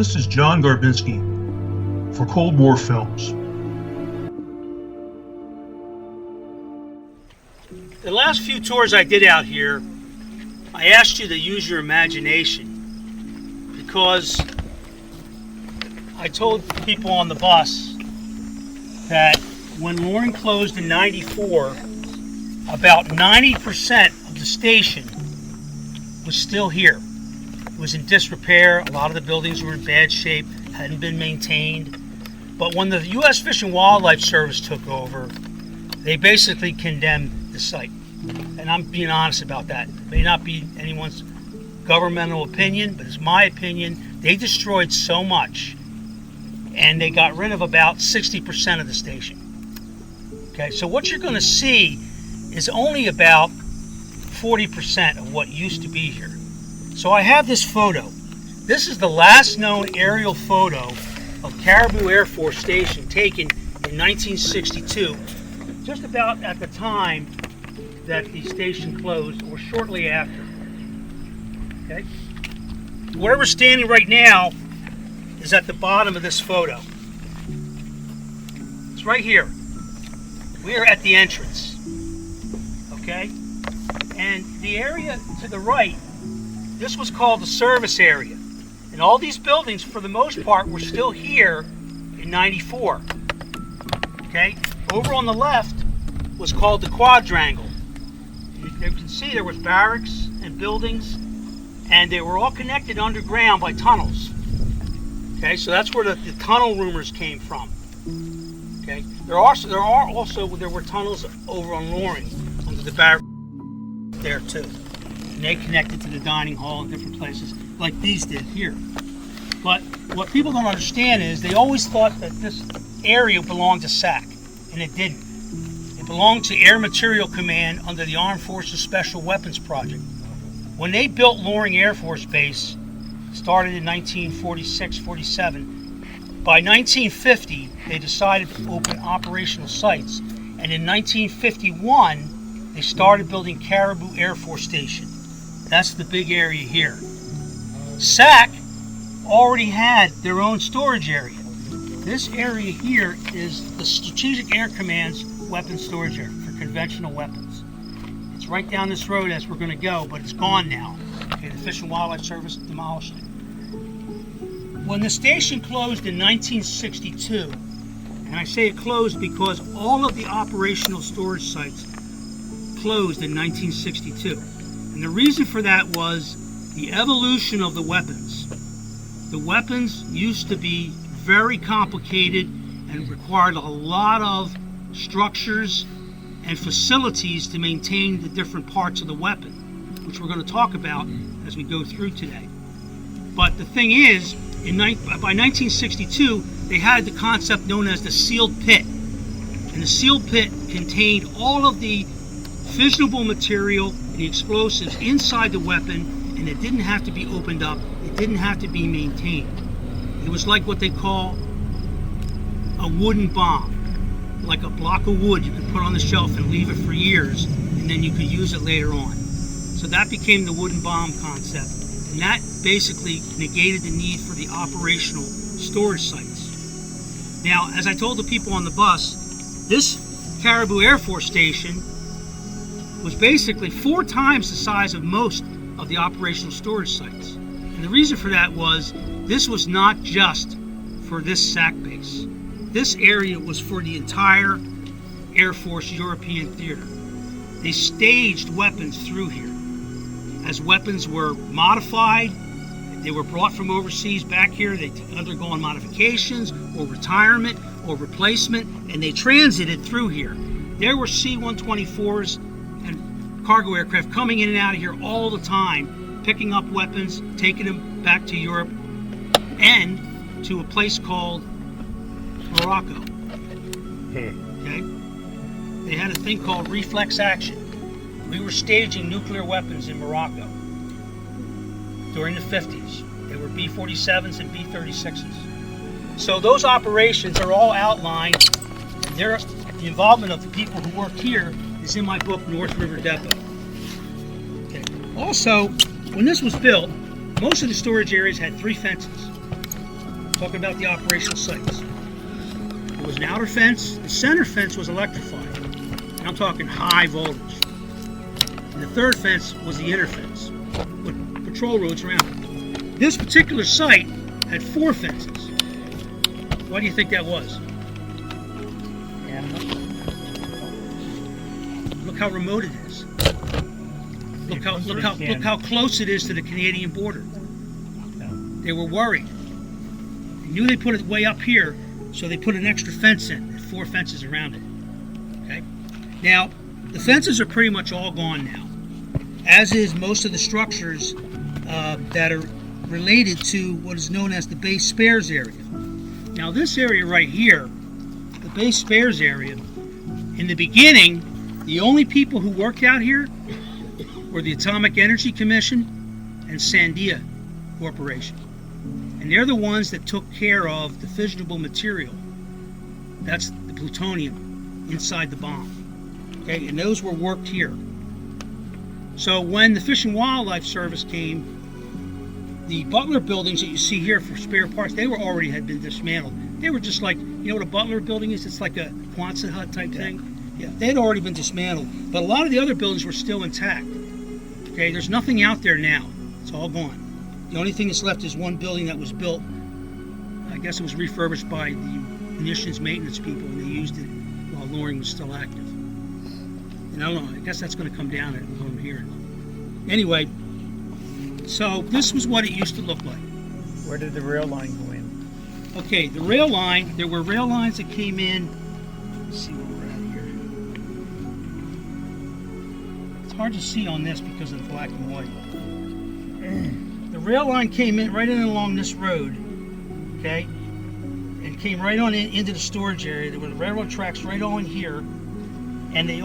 This is John Garbinski for Cold War Films. The last few tours I did out here, I asked you to use your imagination because I told people on the bus that when Loring closed in '94, about 90% of the station was still here. It was in disrepair. A lot of the buildings were in bad shape, hadn't been maintained. But when the U.S. Fish and Wildlife Service took over, they basically condemned the site. And I'm being honest about that. It may not be anyone's governmental opinion, but it's my opinion. They destroyed so much, and they got rid of about 60% of the station. Okay, so what you're going to see is only about 40% of what used to be here. So I have this photo. This is the last known aerial photo of Caribou Air Force Station taken in 1962, just about at the time that the station closed or shortly after. Okay? Where we're standing right now is at the bottom of this photo. It's right here. We are at the entrance. Okay? And the area to the right, this was called the service area. And all these buildings, for the most part, were still here in '94. Okay? Over on the left was called the quadrangle. You can see there was barracks and buildings, and they were all connected underground by tunnels. Okay, so that's where the tunnel rumors came from. Okay, there were tunnels over on Loring under the barracks there too, and they connected to the dining hall and different places like these did here. But what people don't understand is they always thought that this area belonged to SAC, and it didn't. It belonged to Air Material Command under the Armed Forces Special Weapons Project. When they built Loring Air Force Base, started in 1946-47, by 1950 they decided to open operational sites, and in 1951 they started building Caribou Air Force Station. That's the big area here. SAC already had their own storage area. This area here is the Strategic Air Command's weapons storage area for conventional weapons. It's right down this road as we're going to go, but it's gone now. Okay, the Fish and Wildlife Service demolished it. When the station closed in 1962, and I say it closed because all of the operational storage sites closed in 1962. And the reason for that was the evolution of the weapons. The weapons used to be very complicated and required a lot of structures and facilities to maintain the different parts of the weapon, which we're going to talk about as we go through today. But the thing is, by 1962, they had the concept known as the sealed pit. And the sealed pit contained all of the fissionable material and the explosives inside the weapon, and it didn't have to be opened up. It didn't have to be maintained. It was like what they call a wooden bomb. Like a block of wood you could put on the shelf and leave it for years, and then you could use it later on. So that became the wooden bomb concept, and that basically negated the need for the operational storage sites. Now, as I told the people on the bus, this Caribou Air Force Station was basically 4 times the size of most of the operational storage sites. And the reason for that was this was not just for this SAC base. This area was for the entire Air Force European theater. They staged weapons through here. As weapons were modified, they were brought from overseas back here, they undergone modifications or retirement or replacement, and they transited through here. There were C-124s and cargo aircraft coming in and out of here all the time, picking up weapons, taking them back to Europe and to a place called Morocco. Okay? They had a thing called reflex action. We were staging nuclear weapons in Morocco during the 50s. They were B-47s and B-36s. So those operations are all outlined, and the involvement of the people who work here is in my book, North River Depot. Okay. Also, when this was built, most of the storage areas had 3 fences. talking about the operational sites. There was an outer fence. The center fence was electrified. And I'm talking high voltage. And the third fence was the inner fence with patrol roads around it. This particular site had 4 fences. Why do you think that was? Yeah. Look how remote it is. Look how close it is to the Canadian border. They were worried. They knew they put it way up here, so they put an extra fence in, 4 fences around it. Okay. Now, the fences are pretty much all gone now, as is most of the structures that are related to what is known as the base spares area. Now, this area right here, the base spares area, in the beginning, the only people who worked out here were the Atomic Energy Commission and Sandia Corporation. And they're the ones that took care of the fissionable material. That's the plutonium inside the bomb. Okay, and those were worked here. So when the Fish and Wildlife Service came, the Butler buildings that you see here for spare parts, they had been dismantled. They were just like, you know what a Butler building is? It's like a Quonset hut type thing. Yeah, they'd already been dismantled. But a lot of the other buildings were still intact. Okay, there's nothing out there now. It's all gone. The only thing that's left is one building that was built. I guess it was refurbished by the munitions maintenance people, and they used it while Loring was still active. And I don't know, I guess that's going to come down at what I'm hearing. Anyway, so this was what it used to look like. Where did the rail line go in? Okay, the rail line, there were rail lines that came in. Let's see where we're at here. It's hard to see on this because of the black and white. The rail line came in right in along this road, okay, and came right on into the storage area. There were the railroad tracks right on here, and there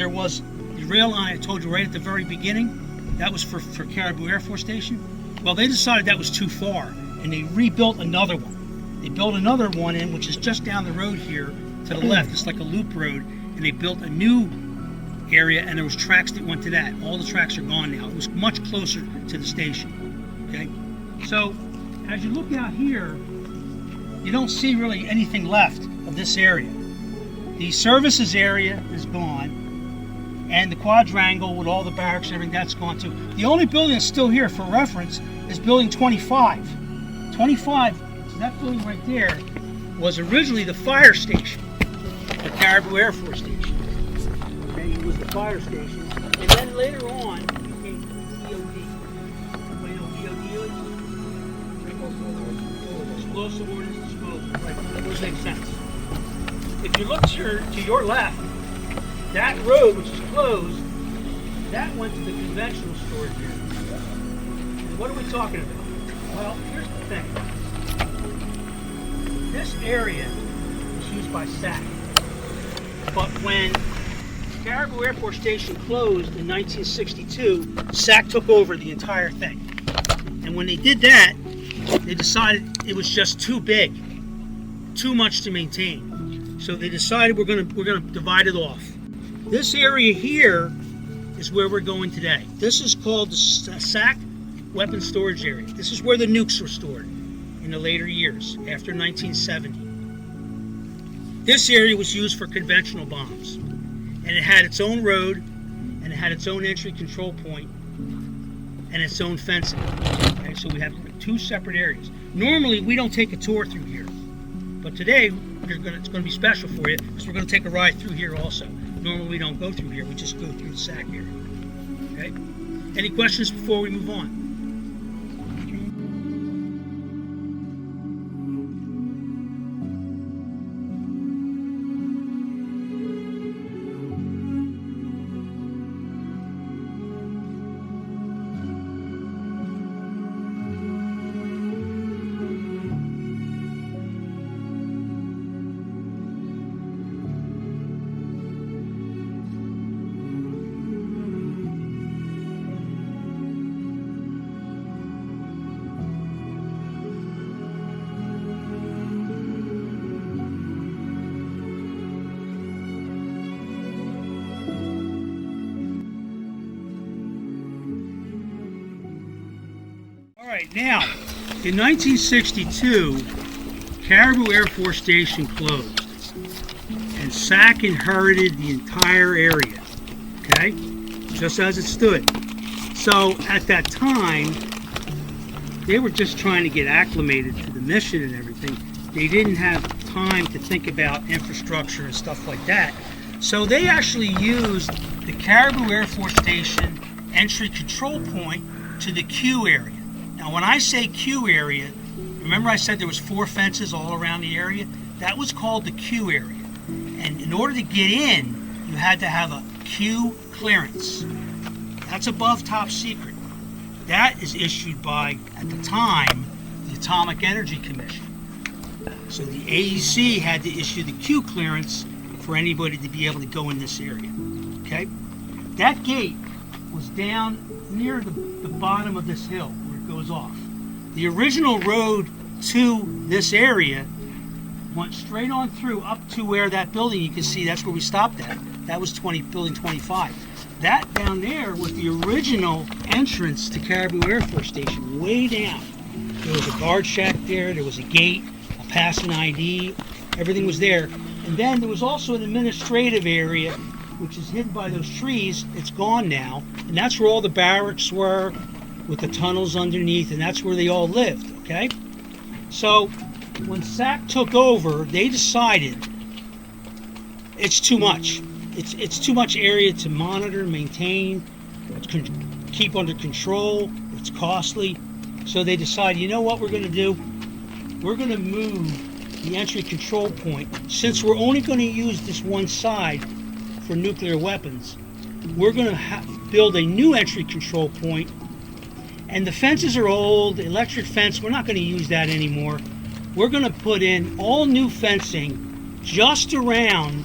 was the rail line I told you right at the very beginning. That was for Caribou Air Force Station. Well, they decided that was too far, and they rebuilt another one. They built another one in, which is just down the road here to the left. It's like a loop road, and they built a new area, and there was tracks that went to that. All the tracks are gone now. It was much closer to the station. Okay, so as you look out here, you don't see really anything left of this area. The services area is gone, and the quadrangle with all the barracks and everything, that's gone too. The only building that's still here for reference is building 25. 25, so that building right there, was originally the fire station for Caribou Air Force Station. Okay, it was the fire station, and then later on it became EOD. Everybody know what EOD is? Explosive Ordnance Disposal. Right, that would make sense. If you look to your left, that road, which is closed, that went to the conventional storage area. And what are we talking about? Well, here's the thing. This area was used by SAC. But when Caribou Air Force Station closed in 1962, SAC took over the entire thing. And when they did that, they decided it was just too big, too much to maintain. So they decided we're going to divide it off. This area here is where we're going today. This is called the SAC Weapons Storage Area. This is where the nukes were stored in the later years, after 1970. This area was used for conventional bombs. And it had its own road, and it had its own entry control point, and its own fencing. Okay, so we have 2 separate areas. Normally, we don't take a tour through here. But today, it's going to be special for you, because we're going to take a ride through here also. Normally we don't go through here, we just go through the SAC area. Okay? Any questions before we move on? All right, now, In 1962, Caribou Air Force Station closed, and SAC inherited the entire area, okay? Just as it stood. So at that time, they were just trying to get acclimated to the mission and everything. They didn't have time to think about infrastructure and stuff like that. So they actually used the Caribou Air Force Station entry control point to the Q area. Now when I say Q area, remember I said there was 4 fences all around the area? That was called the Q area. And in order to get in, you had to have a Q clearance. That's above top secret. That is issued by, at the time, the Atomic Energy Commission. So the AEC had to issue the Q clearance for anybody to be able to go in this area. Okay? That gate was down near the bottom of this hill where it goes off. The original road to this area went straight on through up to where that building, you can see that's where we stopped at. That was building 25. That down there was the original entrance to Caribou Air Force Station, way down. There was a guard shack there, there was a gate, a passing ID, everything was there. And then there was also an administrative area, which is hidden by those trees. It's gone now, and that's where all the barracks were, with the tunnels underneath, and that's where they all lived, okay? So when SAC took over, they decided it's too much. It's too much area to monitor, maintain, keep under control. It's costly. So they decided, you know what we're going to do? We're going to move the entry control point. Since we're only going to use this one side for nuclear weapons, we're going to build a new entry control point. And the fences are old, electric fence, we're not going to use that anymore. We're going to put in all new fencing just around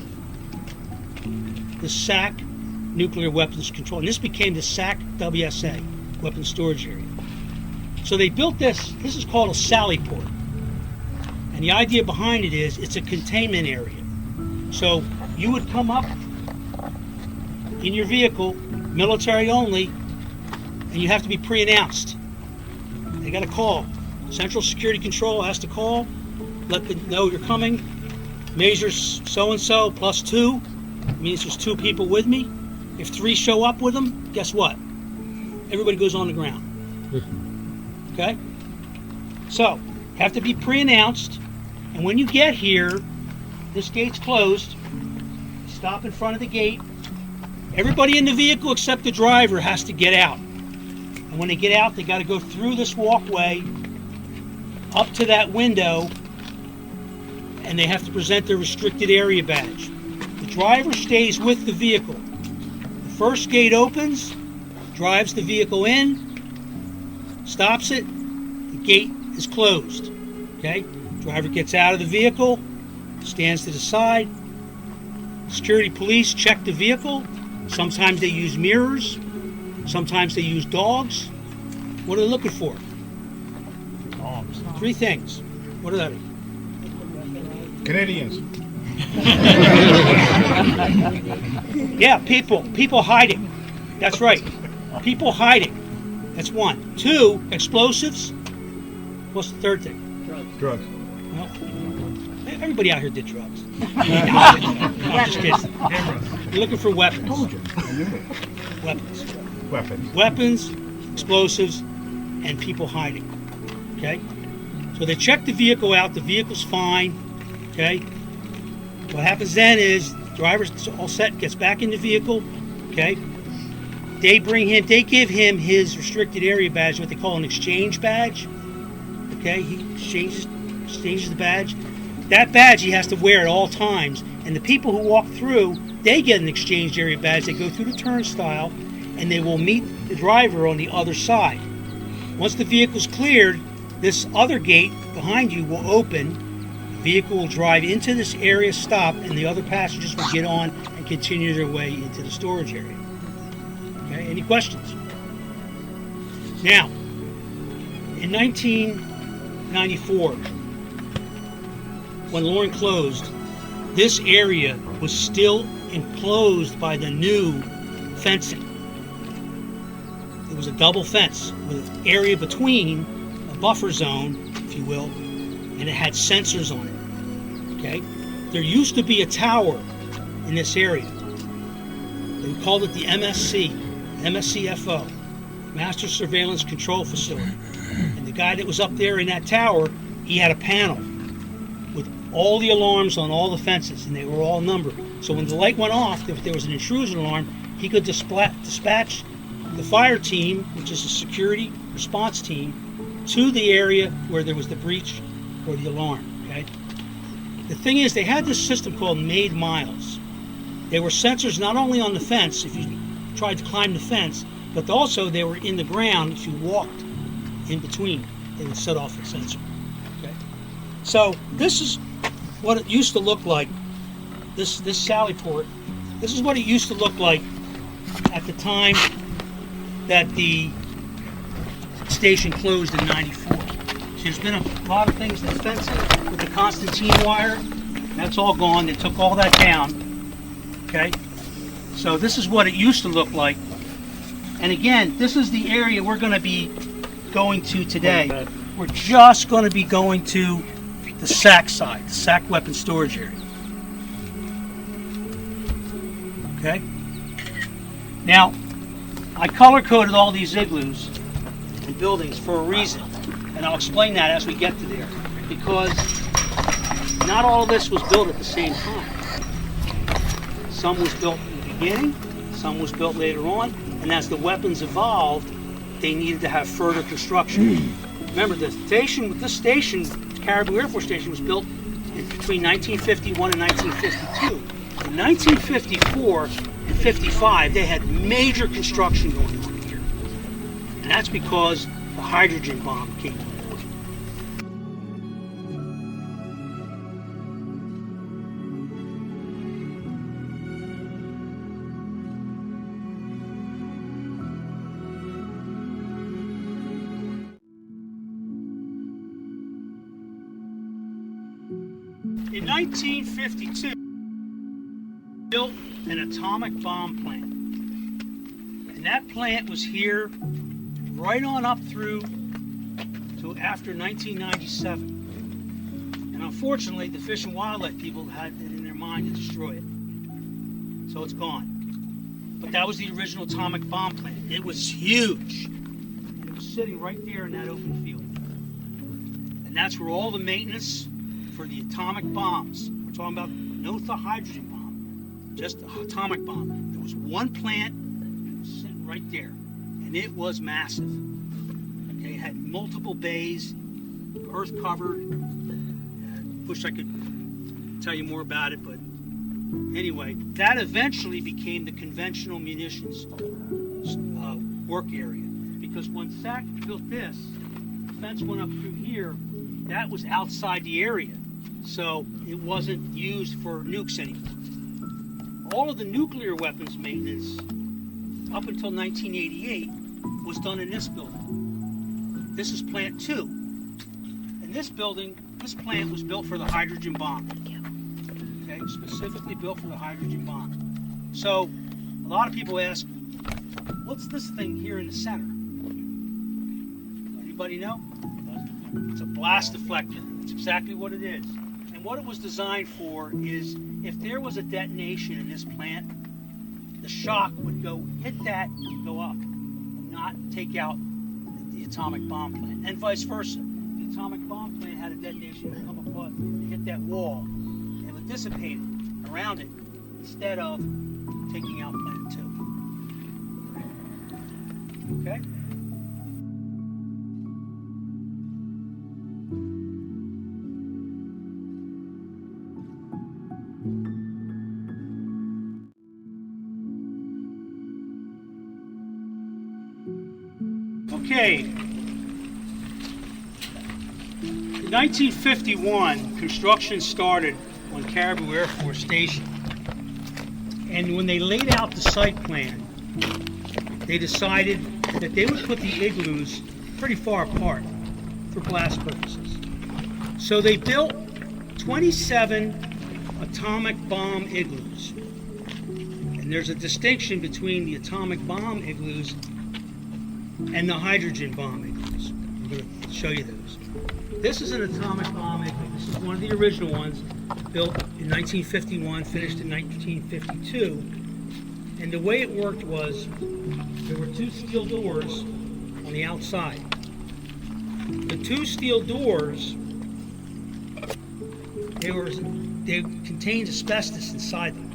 the SAC nuclear weapons control. And this became the SAC WSA, weapons storage area. So they built this is called a sally port. And the idea behind it is it's a containment area. So you would come up in your vehicle, military only, and you have to be pre-announced. They got a call. Central Security Control has to call, let them know you're coming. Measures so-and-so plus 2. Means there's 2 people with me. If 3 show up with them, guess what? Everybody goes on the ground. Okay? So, have to be pre-announced. And when you get here, this gate's closed. Stop in front of the gate. Everybody in the vehicle except the driver has to get out. And when they get out, they got to go through this walkway up to that window, and they have to present their restricted area badge. The driver stays with the vehicle. The first gate opens, drives the vehicle in, stops it, the gate is closed. Okay? Driver gets out of the vehicle, stands to the side. Security police check the vehicle. Sometimes they use mirrors. Sometimes they use dogs. What are they looking for? Dogs. 3 things. What are they? Canadians. Yeah, people hiding. That's right. People hiding. That's 1. 2, explosives. What's the 3rd thing? Drugs. Well, everybody out here did drugs. No, I'm just kidding. You're looking for weapons. Weapons. Weapons, explosives, and people hiding. Okay? So they check the vehicle out. The vehicle's fine. Okay? What happens then is driver's all set, gets back in the vehicle. Okay? They give him his restricted area badge, what they call an exchange badge. Okay? He exchanges the badge. That badge he has to wear at all times. And the people who walk through, they get an exchange area badge. They go through the turnstile, and they will meet the driver on the other side. Once the vehicle's cleared, this other gate behind you will open. The vehicle will drive into this area, stop, and the other passengers will get on and continue their way into the storage area. Okay, any questions? Now, in 1994, when Lauren closed, this area was still enclosed by the new fencing. It was a double fence with an area between buffer zone, if you will, and it had sensors on it. Okay? There used to be a tower in this area. They called it the MSCFO, Master Surveillance Control Facility. And the guy that was up there in that tower, he had a panel with all the alarms on all the fences, and they were all numbered. So when the light went off, if there was an intrusion alarm, he could dispatch the fire team, which is a security response team, to the area where there was the breach or the alarm. Okay. The thing is, they had this system called made miles. There were sensors not only on the fence if you tried to climb the fence, but also they were in the ground if you walked in between. They would set off the sensor. Okay. So this is what it used to look like. This Sally Port. This is what it used to look like at the time that the station closed in '94. So there's been a lot of things. The fencing with the Constantine wire, that's all gone. They took all that down. Okay. So this is what it used to look like. And again, this is the area we're going to be going to today. We're just going to be going to the SAC side, the SAC weapon storage area. Okay? Now, I color-coded all these igloos and buildings for a reason. And I'll explain that as we get to there. Because not all of this was built at the same time. Some was built in the beginning, some was built later on, and as the weapons evolved, they needed to have further construction. Remember, this station, Caribou Air Force Station, was built between 1951 and 1952. In 1954 and 55, they had major construction going on here. And that's because the hydrogen bomb came on. In 1952, built an atomic bomb plant. And that plant was here right on up through to after 1997. And unfortunately, the Fish and Wildlife people had it in their mind to destroy it. So it's gone. But that was the original atomic bomb plant. It was huge. And it was sitting right there in that open field. And that's where all the maintenance for the atomic bombs. We're talking about no hydrogen bomb, just the atomic bomb. There was one plant, and it was sitting right there, and it was massive. Okay, it had multiple bays, earth covered. Wish I could tell you more about it, but anyway, that eventually became the conventional munitions work area. Because when SAC built this, the fence went up through here. That was outside the area, so it wasn't used for nukes anymore. All of the nuclear weapons maintenance up until 1988 was done in this building. This is Plant 2. And this plant was built for the hydrogen bomb. Okay, specifically built for the hydrogen bomb. So, a lot of people ask, what's this thing here in the center? Anybody know? It's a blast deflector. It's exactly what it is. And what it was designed for is if there was a detonation in this plant, the shock would go hit that and go up, and not take out the atomic bomb plant, and vice versa. The atomic bomb plant had a detonation that would come across and hit that wall, and it would dissipate it around it instead of taking out plant 2. Okay? Okay, in 1951, construction started on Caribou Air Force Station. And when they laid out the site plan, they decided that they would put the igloos pretty far apart for blast purposes. So they built 27 atomic bomb igloos. And there's a distinction between the atomic bomb igloos and the hydrogen bomb igloos. going to show you those. This is an atomic bomb igloo. This is one of the original ones, built in 1951, finished in 1952. And the way it worked was there were two steel doors on the outside. The two steel doors, they contained asbestos inside them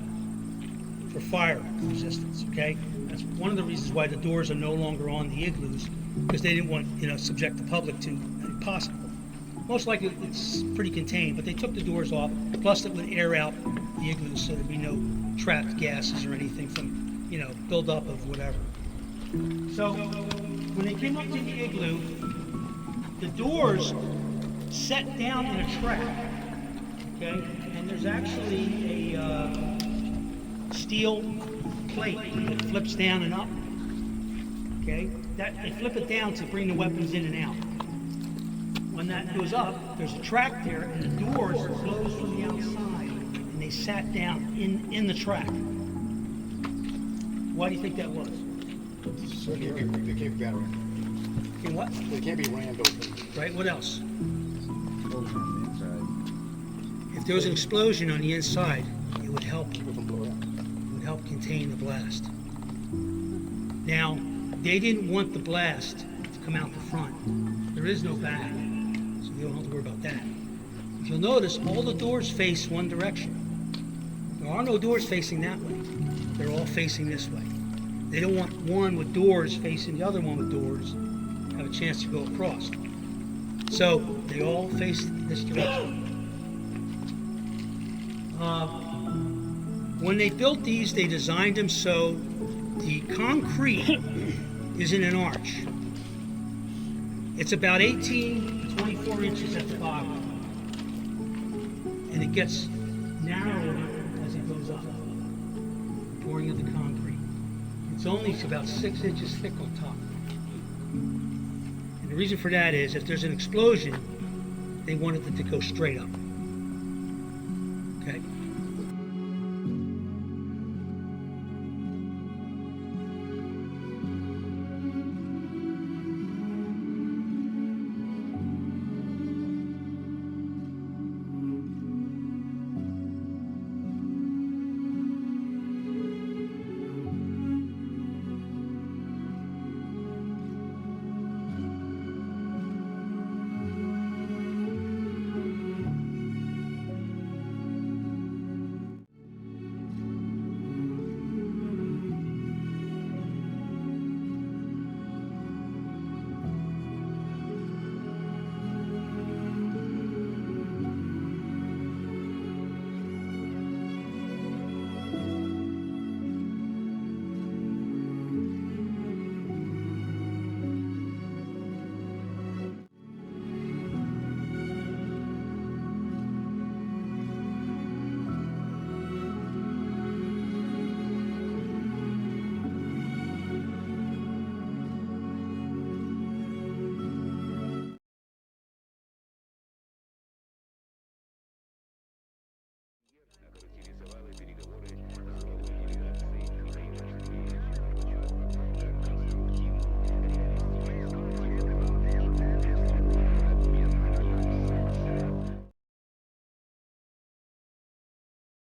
for fire resistance. Okay, that's one of the reasons why the doors are no longer on the igloos, because they didn't want subject the public to impossible. Most likely it's pretty contained, but they took the doors off. Plus, it would air out the igloos, so there'd be no trapped gases or anything from buildup of whatever. So when they came up to the igloo, the doors set down in a track. Okay, and there's actually a steel plate that flips down and up. Okay, that they flip it down to bring the weapons in and out. When that goes up, there's a track there, and the doors are closed from the outside, and they sat down in the track. Why do you think that was? So they can't be battered. Okay, what? They can't be rammed open. Right. What else? If there was an explosion on the inside, it would help. It would help contain the blast. Now, they didn't want the blast to come out the front. There is no bag, so you don't have to worry about that. If you'll notice, all the doors face one direction. There are no doors facing that way. They're all facing this way. They don't want one with doors facing the other one with doors have a chance to go across. So they all face this direction. When they built these, they designed them so the concrete is in an arch. It's about 18 to 24 inches at the bottom. And it gets narrower as it goes up, pouring of the concrete. It's only about 6 inches thick on top. And the reason for that is if there's an explosion, they wanted it to go straight up. Okay.